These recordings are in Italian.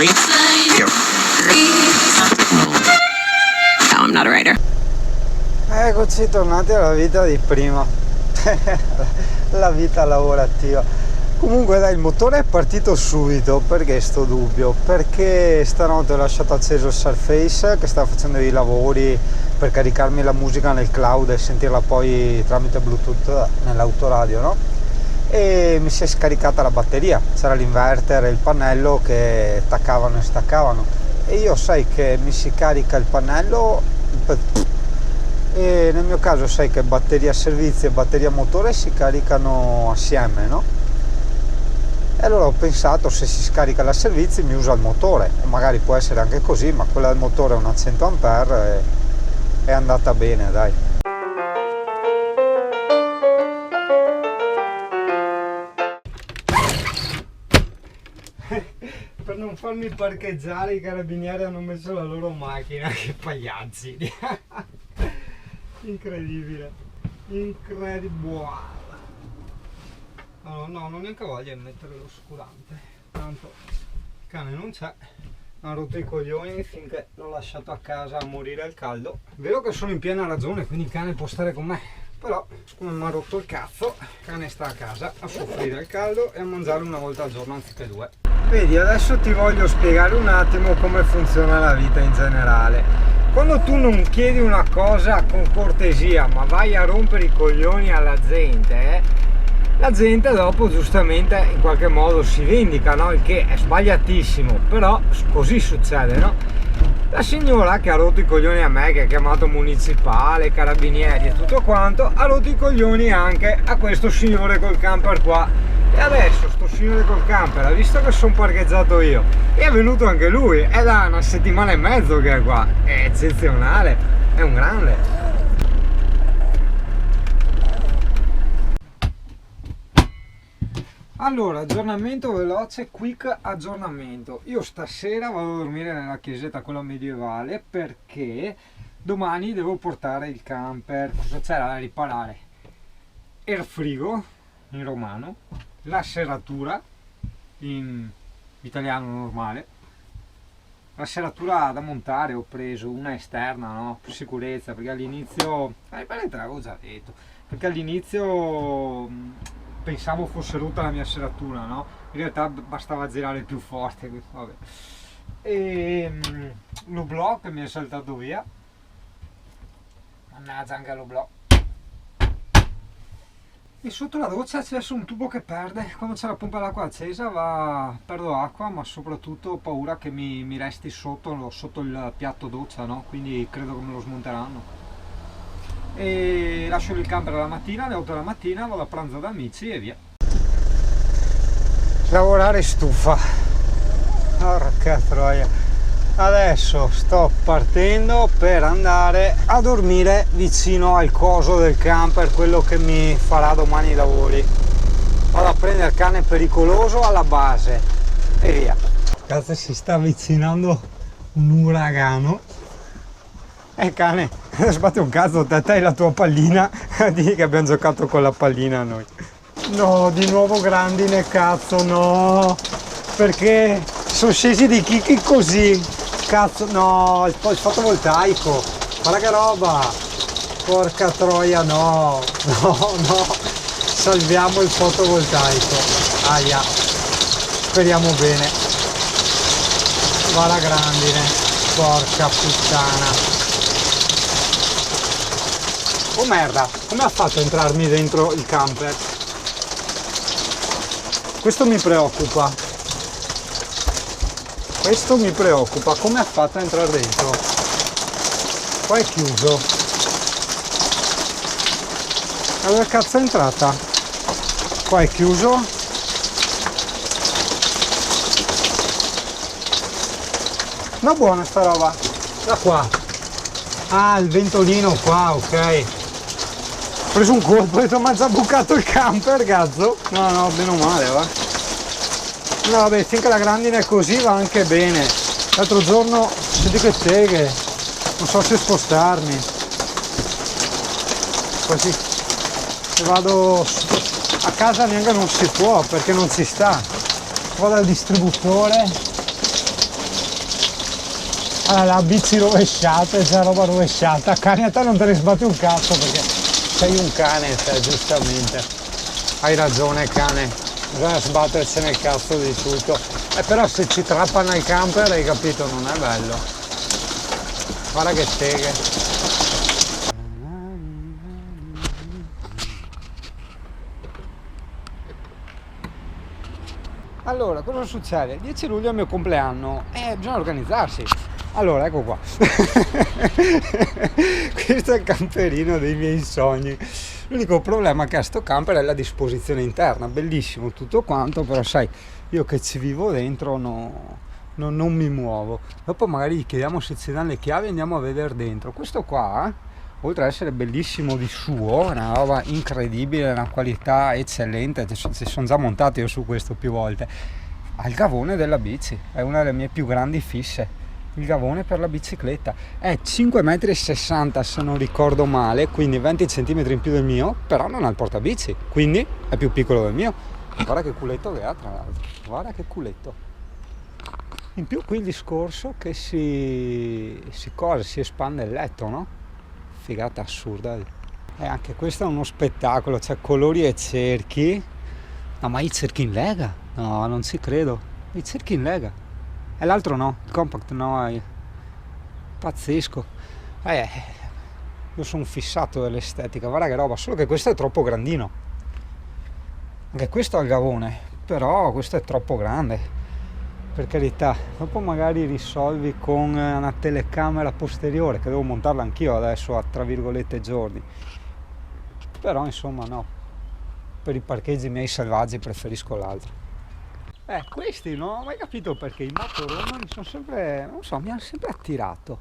No, I'm not a writer. Eccoci tornati alla vita di prima. La vita lavorativa. Comunque dai, il motore è partito subito. Perché sto dubbio? Perché stanotte ho lasciato acceso il Surface che stava facendo i lavori per caricarmi la musica nel cloud e sentirla poi tramite Bluetooth nell'autoradio, no? E mi si è scaricata la batteria, c'era l'inverter e il pannello che attaccavano e staccavano, e io sai che mi si carica il pannello e nel mio caso sai che batteria servizio e batteria motore si caricano assieme, no? E allora ho pensato, se si scarica la servizio mi usa il motore, o magari può essere anche così, ma quella del motore è una 100 ampere e è andata bene, dai. Per non farmi parcheggiare i carabinieri hanno messo la loro macchina, che pagliazzi. Incredibile, incredibile. No, non ho neanche voglia di mettere l'oscurante, tanto il cane non c'è, ha rotto i coglioni finché l'ho lasciato a casa a morire al caldo. È vero che sono in piena ragione, quindi il cane può stare con me, però siccome mi ha rotto il cazzo, il cane sta a casa a soffrire il caldo e a mangiare una volta al giorno anziché due. Vedi, adesso ti voglio spiegare un attimo come funziona la vita in generale. Quando tu non chiedi una cosa con cortesia, ma vai a rompere i coglioni alla gente, la gente dopo giustamente in qualche modo si vendica, no? Il che è sbagliatissimo, però così succede, no? La signora che ha rotto i coglioni a me, che ha chiamato municipale, carabinieri e tutto quanto, ha rotto i coglioni anche a questo signore col camper qua. E adesso sto signore col camper ha visto che sono parcheggiato io e è venuto anche lui, è da una settimana e mezzo che è qua, è eccezionale, è un grande. Allora, aggiornamento veloce, quick aggiornamento. Io stasera vado a dormire nella chiesetta, quella medievale, perché domani devo portare il camper. Cosa c'era da riparare? Il frigo, in romano, la serratura, in italiano normale. La serratura da montare ho preso una esterna, no? Per sicurezza, perché all'inizio... l'avevo già detto, perché all'inizio... pensavo fosse rotta la mia serratura, no? In realtà bastava girare più forte, vabbè. E l'oblò che mi è saltato via, mannaggia anche l'oblò. E sotto la doccia c'è un tubo che perde, quando c'è la pompa d'acqua accesa perdo acqua, ma soprattutto ho paura che mi resti sotto il piatto doccia, no? Quindi credo che me lo smonteranno. E lascio il camper la mattina, alle 8 della mattina vado a pranzo da amici e via. Lavorare stufa, porca troia. Adesso sto partendo per andare a dormire vicino al coso del camper, quello che mi farà domani i lavori. Vado a prendere il cane pericoloso alla base e via. Cazzo, si sta avvicinando un uragano. Cane, sbatti un cazzo, te e la tua pallina, di che abbiamo giocato con la pallina noi. No, di nuovo grandine, cazzo, no, perché sono scesi dei chicchi così, cazzo, no, il fotovoltaico, guarda che roba, porca troia, no, salviamo il fotovoltaico, aia, speriamo bene, guarda grandine, porca puttana. Oh merda, come ha fatto a entrarmi dentro il camper? Questo mi preoccupa. Come ha fatto a entrare dentro? Qua è chiuso. Ma dove cazzo è entrata? Qua è chiuso. No, buona sta roba. Da qua. Ah, il ventolino qua, ok. Ho preso un colpo, ho detto ma ha già bucato il camper, cazzo. No, bene o male, va. No, vabbè, finché la grandine è così va anche bene. L'altro giorno, senti che teghe, non so se spostarmi. Così, se vado a casa neanche non si può, perché non ci sta. Vado al distributore, Allora, la bici rovesciata e già roba rovesciata. Cane, a te non te ne sbatti un cazzo perché sei un cane, te, giustamente. Hai ragione, cane. Bisogna sbattersi nel cazzo di tutto. Però se ci trappano il camper, hai capito, non è bello. Guarda che teghe. Allora, cosa succede? 10 luglio è il mio compleanno e bisogna organizzarsi. Allora, ecco qua. Questo è il camperino dei miei sogni. L'unico problema è che a sto camper è la disposizione interna, bellissimo tutto quanto, però sai, io che ci vivo dentro non mi muovo. Dopo magari gli chiediamo se ci danno le chiavi e andiamo a vedere dentro. Questo qua, oltre ad essere bellissimo di suo, è una roba incredibile, una qualità eccellente, ci sono già montato io su questo più volte, ha il gavone della bici, è una delle mie più grandi fisse, il gavone per la bicicletta, è 5,60 m se non ricordo male, quindi 20 cm in più del mio, però non ha il portabici, quindi è più piccolo del mio. Guarda che culetto che ha, tra l'altro, guarda che culetto. In più qui il discorso che si espande il letto, no? Figata assurda. E anche questo è uno spettacolo, c'è colori e cerchi. No, ma i cerchi in lega? No, non ci credo. I cerchi in lega. E l'altro no, il compact no, è pazzesco. Io sono fissato dell'estetica, guarda che roba, solo che questo è troppo grandino. Anche questo ha il gavone, però questo è troppo grande. Per carità, dopo magari risolvi con una telecamera posteriore che devo montarla anch'io adesso a tra virgolette giorni, però insomma no, per i parcheggi miei selvaggi preferisco l'altro. Questi non ho mai capito perché i motorhome mi sono sempre, non so, mi hanno sempre attirato,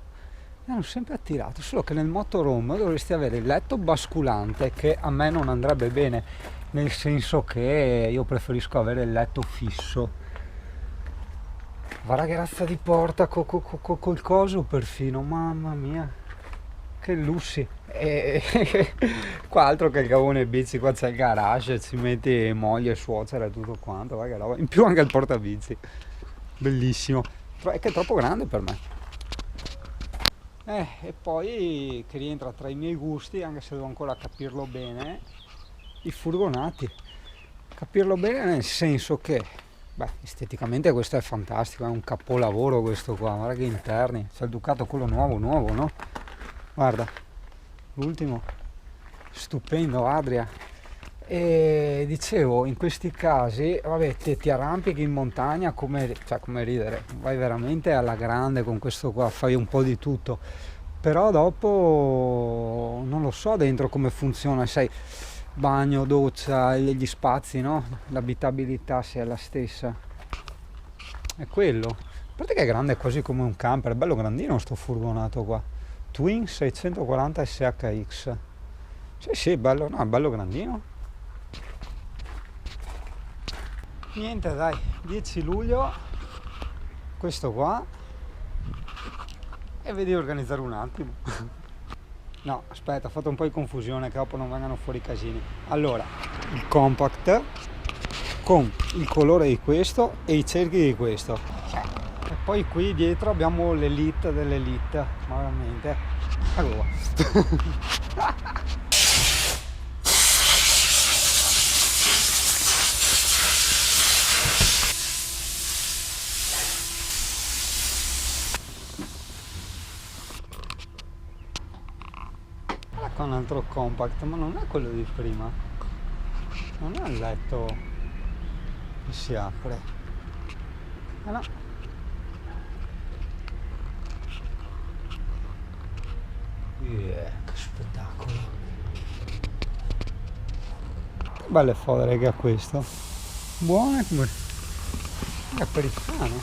solo che nel motorhome dovresti avere il letto basculante, che a me non andrebbe bene, nel senso che io preferisco avere il letto fisso. Guarda che razza di porta col coso perfino, mamma mia, che lussi. Qua altro che il gavone bici, qua c'è il garage, ci metti moglie, suocera e tutto quanto, guarda che roba. In più anche il portabici, bellissimo, è che è troppo grande per me. E poi che rientra tra i miei gusti, anche se devo ancora capirlo bene, i furgonati. Capirlo bene nel senso che esteticamente questo è fantastico, è un capolavoro questo qua, guarda che interni, c'è il Ducato quello nuovo, no? Guarda, l'ultimo, stupendo Adria. E dicevo, in questi casi, vabbè, ti arrampichi in montagna come ridere, vai veramente alla grande con questo qua, fai un po' di tutto, però dopo non lo so dentro come funziona, sai, bagno, doccia, gli spazi, no? L'abitabilità sia la stessa, è quello. A parte che è grande quasi come un camper, è bello grandino sto furgonato qua, Twin 640 SHX, sì, bello, no, bello grandino. Niente, dai, 10 luglio questo qua e vedi di organizzare un attimo. No, aspetta, ho fatto un po' di confusione che dopo non vengano fuori casini. Allora, il compact con il colore di questo e i cerchi di questo. E poi qui dietro abbiamo l'elite dell'elite, ma veramente. Allora. Un altro compact, ma non è quello di prima, non è il letto che si apre, no. Che spettacolo, che belle fodere che ha questo, buone come è per il cane,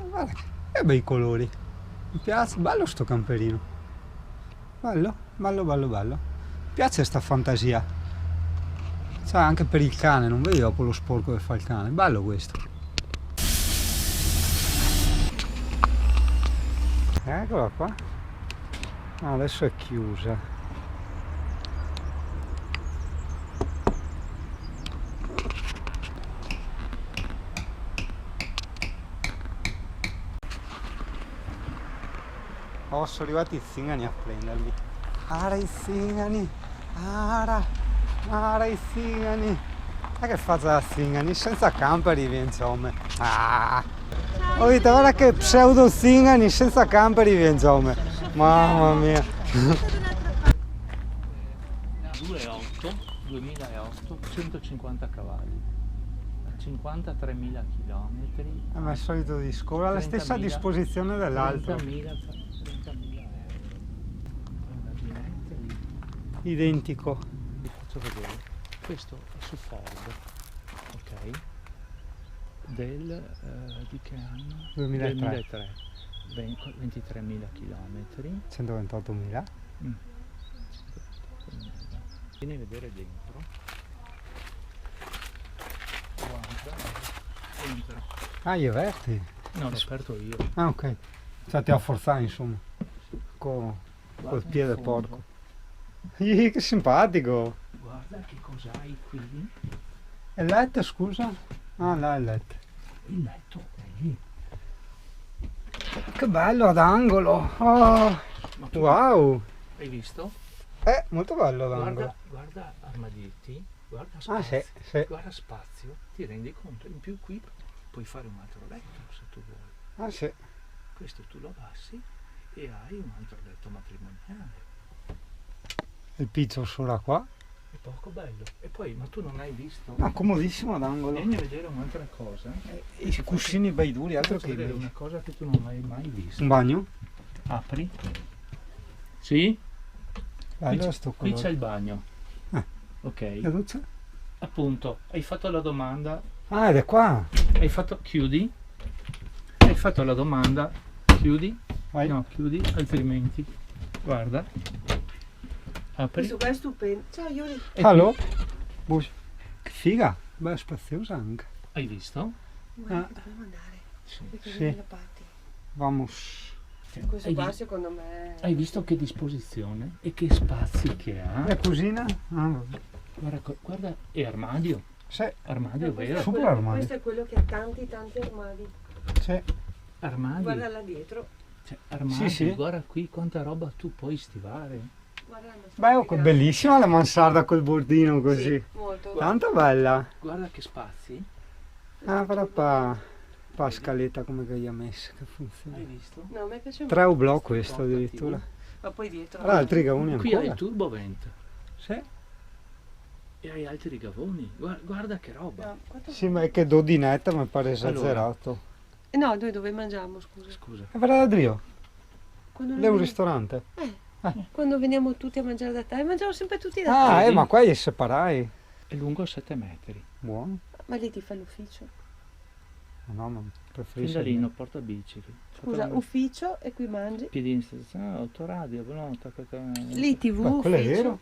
guarda che bei colori. Mi piace, bello sto camperino, bello, mi piace sta fantasia, cioè anche per il cane, non vedi dopo lo sporco che fa il cane, bello questo. Eccola qua, adesso è chiusa. Oh, sono arrivati i zingani a prenderli. Ara i zingani. Ara i zingani. Ma che faccia da zingani? Senza camperi insomma. Ah. Ho detto, guarda che pseudo zingani senza camperi insomma. Mamma mia. 2.8, 2008, 150 cavalli, a 53.000 chilometri, È il solito discorso, alla stessa 30.000 disposizione dell'altro. 30.000 euro. Guarda, niente lì. Identico. Vi faccio vedere. Questo è su Ford, ok? Di che anno? 2003. 2003. 23.000 chilometri. 128.000. Vieni a vedere dentro. Guarda, entra. Ah, gli verti? No, l'ho aperto io. Ah, ok. Cioè ti ha forzato insomma. Col Guarda piede in fondo. porco. Che simpatico. Guarda che cos'hai qui. È il letto, scusa? Ah, là è il letto. Il letto è lì. Che bello ad angolo. Oh, Ma tu wow. hai visto? Molto bello ad angolo. Guarda armadietti, guarda Ah, spazio. sì, sì. Guarda spazio, ti rendi conto? In più qui puoi fare un altro letto se tu vuoi. Ah, sì. Questo tu lo abbassi e hai un altro letto matrimoniale. Il pizzo sulla qua. È poco bello. E poi, ma tu non hai visto? Ah, comodissimo ad angolo. Vieni a vedere un'altra cosa. I cuscini bei duri, altro Faccio che vedere bei. una cosa che tu non hai mai visto. Un bagno? Apri. Sì? Bello sto Qui c'è colore. il bagno. Ah. Ok. La doccia? Appunto, hai fatto la domanda. Ah, ed è qua. Hai fatto. Chiudi. Hai fatto la domanda. Chiudi. Vai. No, chiudi, altrimenti. Guarda. Apri. Questo qua è stupendo. Ciao Yuri. E Allo? Che figa. Beh, spaziosa anche. Hai visto? Guarda che dobbiamo andare. Sì. Perché Sì. viene la party. Vamos. Questo Hai qua vi- secondo me. Hai visto che disposizione e che spazi che ha? La cucina? Ah, vabbè. Guarda, è armadio. Sì, Armadio vero? Super armadio. Questo è quello che ha tanti armadi. sì. Armadio. Guarda là dietro. Cioè, armadio, Sì, sì. guarda qui quanta roba tu puoi stivare. Guarda la nostra Beh, grande. bellissima la mansarda col bordino così. Sì, molto. Tanto bella. Guarda che spazi. Ah, però pa scaletta come che gli ha messo, che funziona. Hai visto? No, a me piace 3 molto. blocco questo addirittura. Ma poi dietro. Allora, altri gavoni Qui hai ancora. il turbovent Sì. e hai altri gavoni. Guarda che roba. No, quanto- Sì, ma è che dodinetta mi pare esagerato. No, noi dove mangiamo, scusa? Scusa. È per Adrio, Quando, è noi un veniamo- ristorante. quando veniamo tutti a mangiare da te, mangiamo sempre tutti da te. Ah, ma qua gli separai. È lungo 7 metri. Buono. Ma lì ti fa l'ufficio. No, ma preferisco. Pendolino, portabici. Scusa, ufficio e qui mangi. Piedi in stazione, autoradio, no, Lì TV, Beh, quello è ufficio. vero.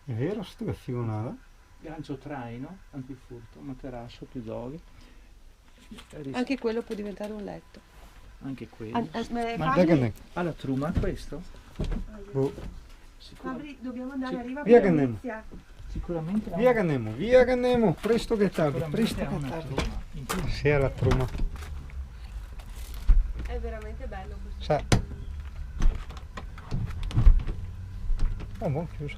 È vero, sto che figonata. gancio traino, antifurto, materasso, più doghe. Anche quello può diventare un letto. Anche quello. Ma Ma Dai che Fabri, ne- ha la truma questo? boh. Fabri, dobbiamo andare, Sì. arriva Via per che andiamo. Venezia. Sicuramente ha Via che andiamo, presto che tardi, sicuramente presto ha che una tardi. truma. In più. Sì, è la truma. È veramente bello questo. Sì. Oh, buon chiuso.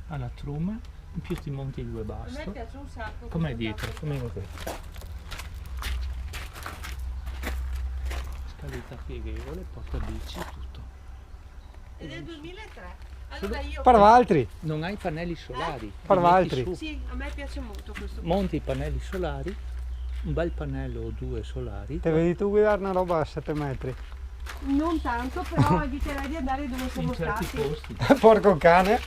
Ha la truma, in più ti monti il due A me basto. piace un sacco. Com'è questo dietro? tappo. Com'è questo? Scaletta pieghevole, portabici, tutto. È del 2003. Allora io. Per altri, Non hai pannelli solari. Per li metti altri. su. Sì, a me piace molto questo. Monti i pannelli solari, un bel pannello o due solari. te vedi tu guidare una roba a 7 metri. Non tanto, però eviterei di andare dove siamo In certi stati. posti. Porco cane.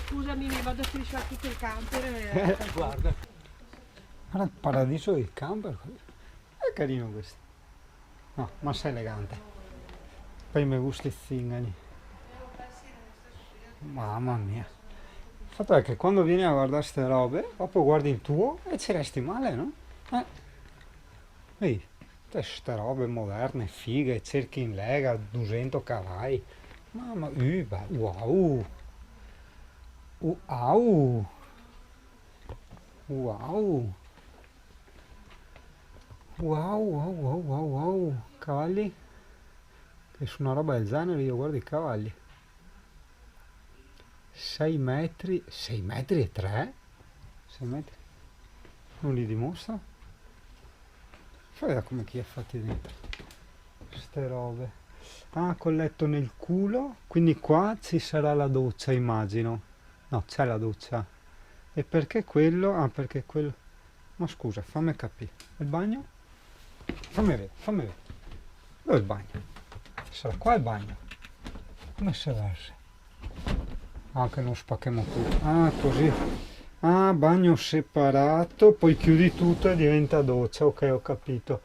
Scusami, mi vado a strisciare tutto il camper. E... Guarda, Guarda il paradiso del camper. È carino questo. No, ma sei elegante. Poi mi gusta i zingari. Mamma mia. Il fatto è che quando vieni a guardare queste robe, dopo guardi il tuo e ci resti male, no? Ehi, queste robe moderne, fighe, cerchi in lega, 200 cavalli. Mamma, beh, wow. Wow. Wow. Wow, wow, wow, wow, wow. Cavalli E su una roba del genere io guardo i cavalli. 6 metri, 6 metri e 3? 6 metri? Non li dimostra? Fai vedere come chi ha fatti dentro. Ste robe. Ah, col letto nel culo, quindi qua ci sarà la doccia, immagino. No, c'è la doccia. E perché quello? Ah, perché quello... Ma scusa, fammi capire. Il bagno? Fammi vedere, fammi vedere. Dove è il bagno? Sarà qua il bagno. Come si versa? Ah, che non spacchiamo tutto. Ah, così. Ah, bagno separato, poi chiudi tutto e diventa doccia. Ok, ho capito.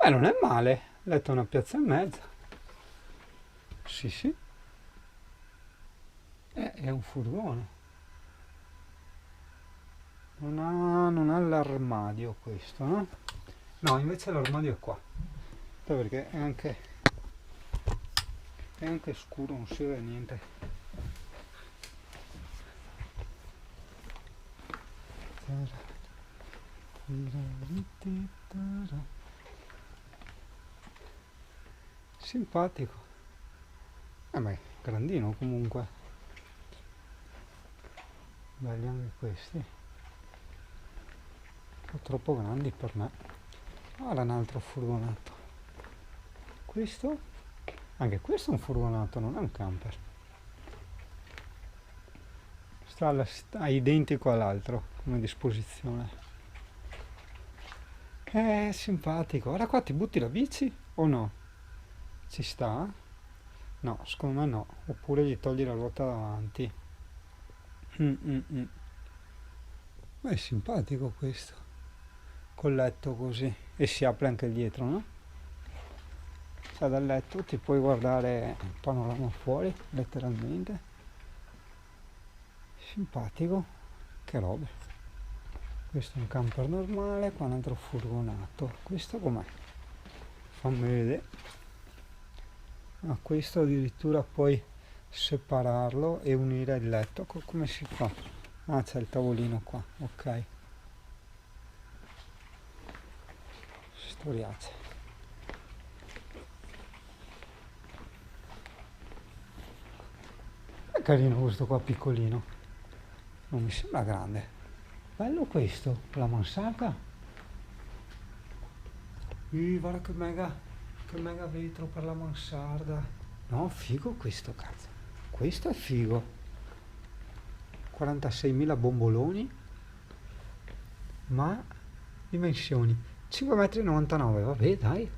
Non è male. Letto una piazza e mezza. Sì, sì. È un furgone. Non ha l'armadio questo, no? No, invece l'armadio è qua. Perché è anche scuro, non si vede niente. Simpatico. Beh, grandino comunque. Belli anche questi. Un po' troppo grandi per me. Ora un altro furgonato. Questo? Anche questo è un furgonato, non è un camper. Sta identico all'altro come disposizione. È simpatico. Ora qua ti butti la bici o no? Ci sta? No, secondo me no. Oppure gli togli la ruota davanti. Beh, è simpatico questo. Col letto così. E si apre anche dietro, no? Cioè dal letto ti puoi guardare il panorama fuori, letteralmente. Simpatico. Che robe. Questo è un camper normale, qua un altro furgonato. Questo com'è? Fammi vedere. Ah, questo addirittura puoi separarlo e unire il letto. Come si fa? Ah, c'è il tavolino qua, ok. Storiacce. È carino questo qua piccolino. Non mi sembra grande. Bello questo, la mansarda. Guarda che mega vetro per la mansarda. No, figo questo, cazzo. Questo è figo. 46.000 bomboloni. Ma dimensioni 5,99 m, vabbè dai.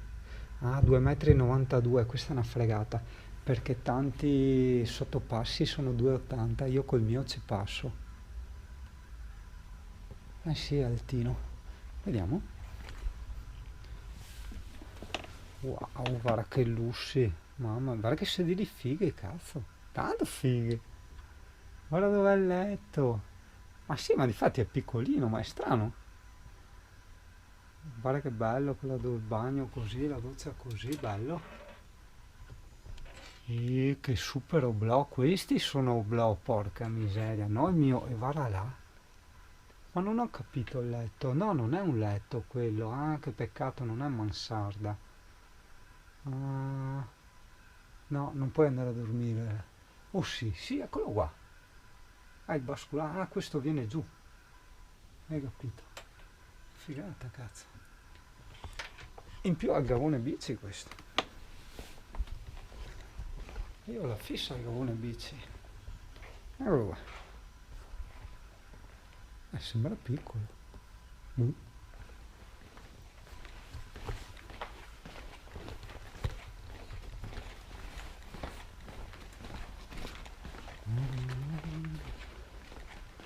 Ah, 2,92 m, questa è una fregata. Perché tanti sottopassi sono 2,80 m, io col mio ci passo. Eh sì, è altino. Vediamo. Wow, guarda che lussi. Mamma, guarda che sedili fighe, cazzo. Tanto fighe. Guarda dov'è il letto. Ma sì, ma difatti è piccolino, ma è strano. Guarda che bello quello del bagno così, la doccia così, bello. E che super oblò. Questi sono oblò, porca miseria. No, il mio, e guarda là. Ma non ho capito il letto. No, non è un letto quello. Ah, che peccato, non è mansarda. Ah, no, non puoi andare a dormire. Oh sì, sì, eccolo qua. Ah, il basculante. Ah, questo viene giù. Hai capito? Figata, cazzo. In più al gavone bici questo. Io ho la fissa al gavone bici. Eccolo qua. Sembra piccolo.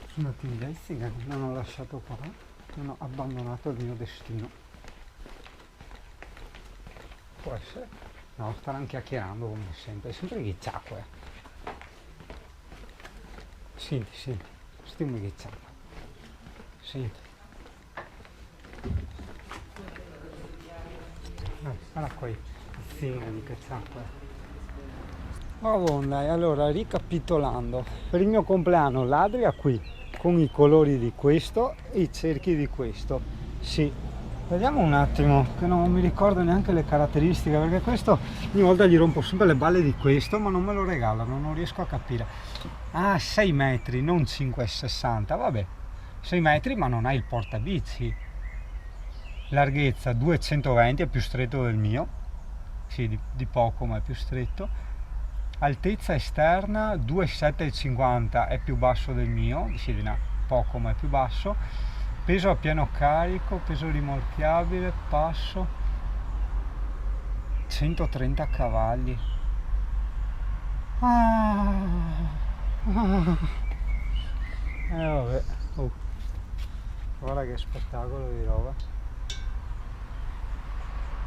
Sono andato in Lessing, non ho lasciato qua, non ho abbandonato il mio destino. Può essere? No, staranno chiacchierando come sempre, è sempre ghicciacque. Senti, stiamo ghicciando. Senti. Guarda qui, il figlio di cacciacque. Oh, dai, allora, ricapitolando, per il mio compleanno l'Adria qui, con i colori di questo e i cerchi di questo. Sì, Vediamo un attimo, che non mi ricordo neanche le caratteristiche, perché questo ogni volta gli rompo sempre le balle di questo, ma non me lo regalano, non riesco a capire. Ah, 6 metri, non 5,60, vabbè, 6 metri, ma non ha il portabici. Larghezza 220, è più stretto del mio, sì, di poco, ma è più stretto. Altezza esterna 2,750, è più basso del mio, sì, di poco, ma è più basso. Peso a pieno carico, peso rimorchiabile, passo 130 cavalli. Vabbè. Guarda che spettacolo di roba.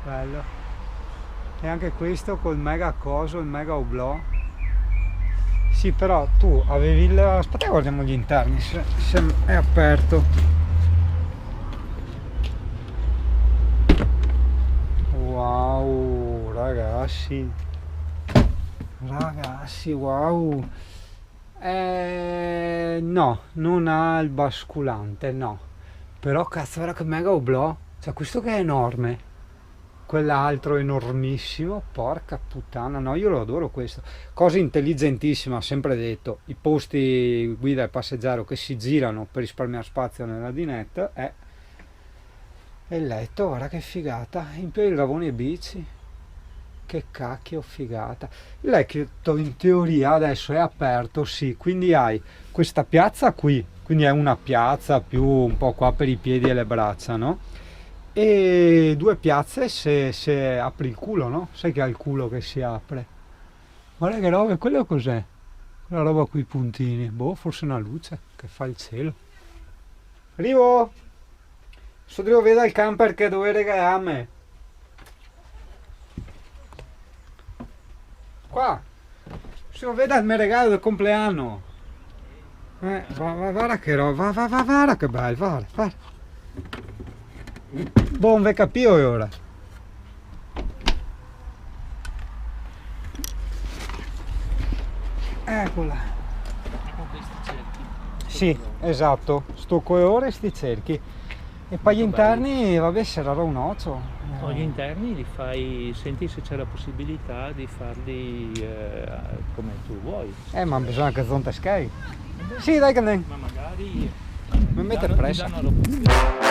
Bello. E anche questo col mega coso, il mega oblò. Sì, però tu avevi il... Aspetta, guardiamo gli interni, se è aperto. Wow, ragazzi, wow. No, non ha il basculante, no. Però cazzo, guarda che mega oblò. Cioè, questo che è enorme, quell'altro enormissimo, porca puttana. No, io lo adoro questo. Cosa intelligentissima, ho sempre detto, i posti guida e passeggero che si girano per risparmiare spazio nella dinette è... E il letto, guarda che figata, in più il lavone e bici, che cacchio figata. Il letto in teoria adesso è aperto, sì, quindi hai questa piazza qui, quindi è una piazza più un po' qua per i piedi e le braccia, no? E due piazze se apri il culo, no? Sai che ha il culo che si apre. Guarda che roba, quello cos'è? Quella roba qui i puntini, boh, forse una luce che fa il cielo. Arrivo! Adesso devo vedere il camper che dove regalarmi. Qua. Se lo vede il mio regalo del compleanno. Guarda che roba, guarda che bello, guarda. Boh, non ve capio ora. Eccola. Con questi cerchi. Sì, esatto, sto coi ore sti cerchi. E poi gli interni, vabbè, sarà un ocio. No, gli interni li fai, senti se c'è la possibilità di farli come tu vuoi. Ma bisogna che zonte sky. Sì, dai che ne. Ma magari Mi mette pressa. ti danno l'opzione.